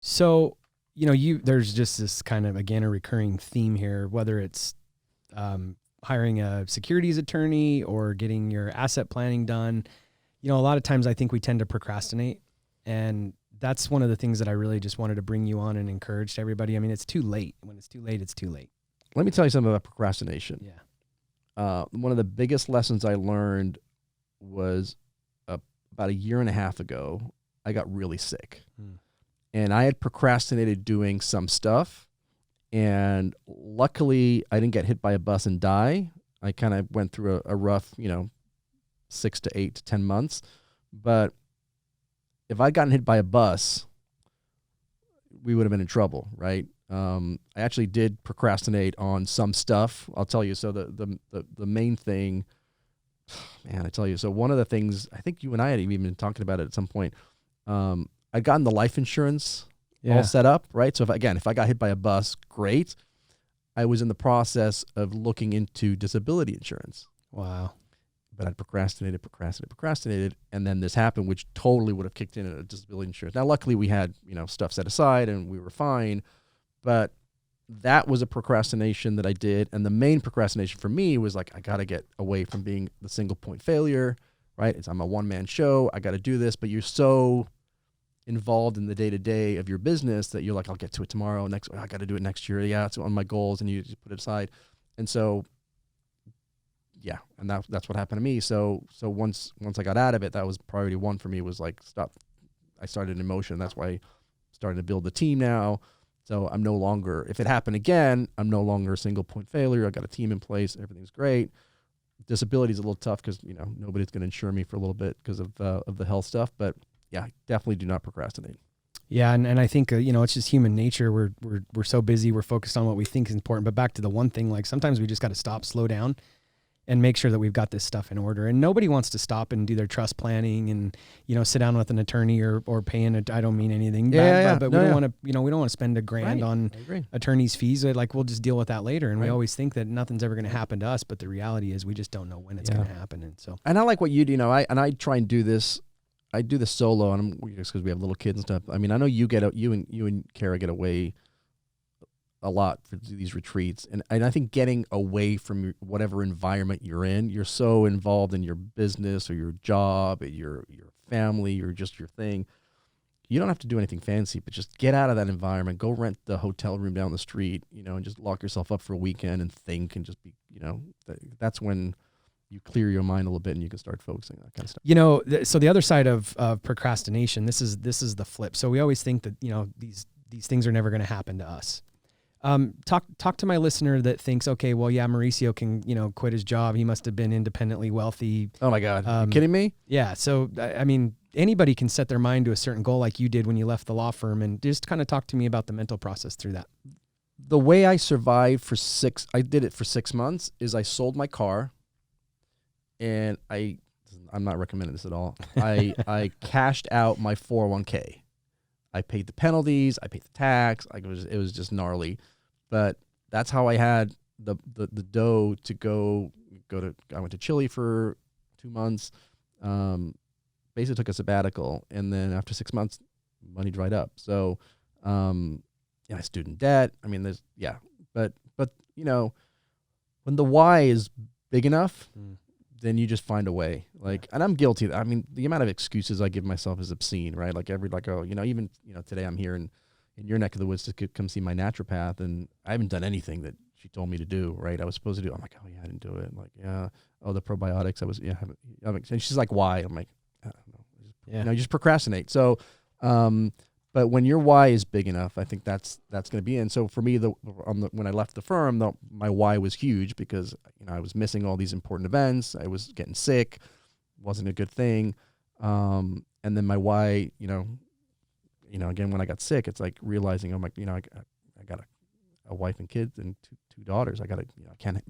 So, there's just this kind of, again, a recurring theme here, whether it's hiring a securities attorney or getting your asset planning done. A lot of times I think we tend to procrastinate. And that's one of the things that I really just wanted to bring you on and encourage to everybody. I mean, it's too late. When it's too late, it's too late. Let me tell you something about procrastination. Yeah. One of the biggest lessons I learned was about a year and a half ago. I got really sick. And I had procrastinated doing some stuff. And luckily, I didn't get hit by a bus and die. I kind of went through a rough, 6 to 8 to 10 months. But if I'd gotten hit by a bus, we would have been in trouble, right? I actually did procrastinate on some stuff. I'll tell you. So the main thing, man, I tell you. So one of the things, I think you and I had even been talking about it at some point. I'd gotten the life insurance all set up, right? So if I got hit by a bus, great. I was in the process of looking into disability insurance. Wow. But I'd procrastinated, and then this happened, which totally would have kicked in a disability insurance. Now, luckily, we had stuff set aside, and we were fine. But that was a procrastination that I did, and the main procrastination for me was like, I got to get away from being the single point failure, right? I'm a one-man show. I got to do this, but you're so involved in the day-to-day of your business that you're like, I'll get to it tomorrow. I got to do it next year. Yeah, it's on my goals, and you just put it aside. And so, yeah, and that's what happened to me. So once I got out of it, that was priority one for me, was like, stop. I started in motion. That's why I started to build the team now. So I'm no longer, if it happened again, I'm no longer a single point failure. I got a team in place. Everything's great. Disability is a little tough because, nobody's going to insure me for a little bit because of the health stuff. But yeah, definitely do not procrastinate. Yeah. And I think, it's just human nature. We're so busy. We're focused on what we think is important. But back to the one thing, like sometimes we just got to stop, slow down, and make sure that we've got this stuff in order. And nobody wants to stop and do their trust planning and, sit down with an attorney or paying it. I don't mean anything bad, but we don't want to, we don't want to spend $1,000 on attorney's fees. Like we'll just deal with that later. And we always think that nothing's ever going to happen to us, but the reality is we just don't know when it's going to happen. And I like what you do, I try and do this. I do this solo, and just because we have little kids and stuff. I mean, I know you and Kara get away a lot for these retreats, and I think getting away from whatever environment you're in, you're so involved in your business or your job, or your family, or just your thing. You don't have to do anything fancy, but just get out of that environment. Go rent the hotel room down the street, and just lock yourself up for a weekend and think, and just be, that's when you clear your mind a little bit and you can start focusing on that kind of stuff. So the other side of procrastination, this is the flip. So we always think that, these things are never going to happen to us. Talk to my listener that thinks, okay, well, yeah, Mauricio can, quit his job. He must have been independently wealthy. Oh my God. Are you kidding me? Yeah. So, I mean, anybody can set their mind to a certain goal like you did when you left the law firm, and just kind of talk to me about the mental process through that. The way I survived I did it for 6 months, is I sold my car, and I'm not recommending this at all. I cashed out my 401k. I paid the penalties. I paid the tax. It was just gnarly, but that's how I had the dough to go to. I went to Chile for 2 months. Basically took a sabbatical, and then after 6 months, money dried up. So, student debt. I mean, but when the why is big enough. Then you just find a way. And I'm guilty of that. I mean, the amount of excuses I give myself is obscene, right? Even today I'm here in your neck of the woods to come see my naturopath, and I haven't done anything that she told me to do, right? I was supposed to do. I'm like, oh yeah, I didn't do it. I'm like, yeah. Oh, the probiotics. haven't. And she's like, why? I'm like, I don't know. You just procrastinate. So, but when your why is big enough, I think that's going to be. And so for me, when I left the firm, my why was huge because I was missing all these important events. I was getting sick, wasn't a good thing. And then my why, again when I got sick, it's like realizing I got a wife and kids and two daughters. I can't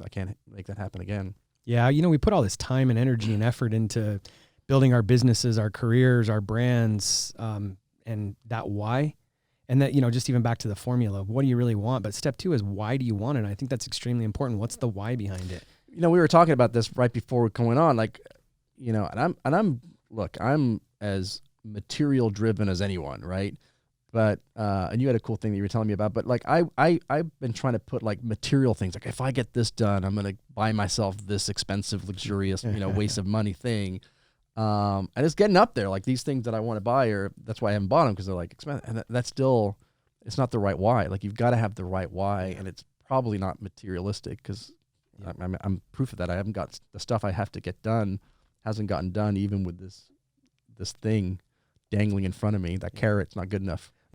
make that happen again. Yeah, we put all this time and energy and effort into building our businesses, our careers, our brands. And that why, and that, just even back to the formula of what do you really want? But step 2 is why do you want it? And I think that's extremely important. What's the why behind it? We were talking about this right before we're going on, and I'm as material driven as anyone, right? But and you had a cool thing that you were telling me about. But like I've been trying to put like material things. Like if I get this done, I'm gonna buy myself this expensive, luxurious, waste of money thing. And it's getting up there. Like these things that I want to buy, or that's why I haven't bought them because they're like expensive. And that's still, it's not the right why. Like you've got to have the right why, and it's probably not materialistic because I'm proof of that. I haven't got the stuff I have to get done, hasn't gotten done even with this thing dangling in front of me. That carrot's not good enough.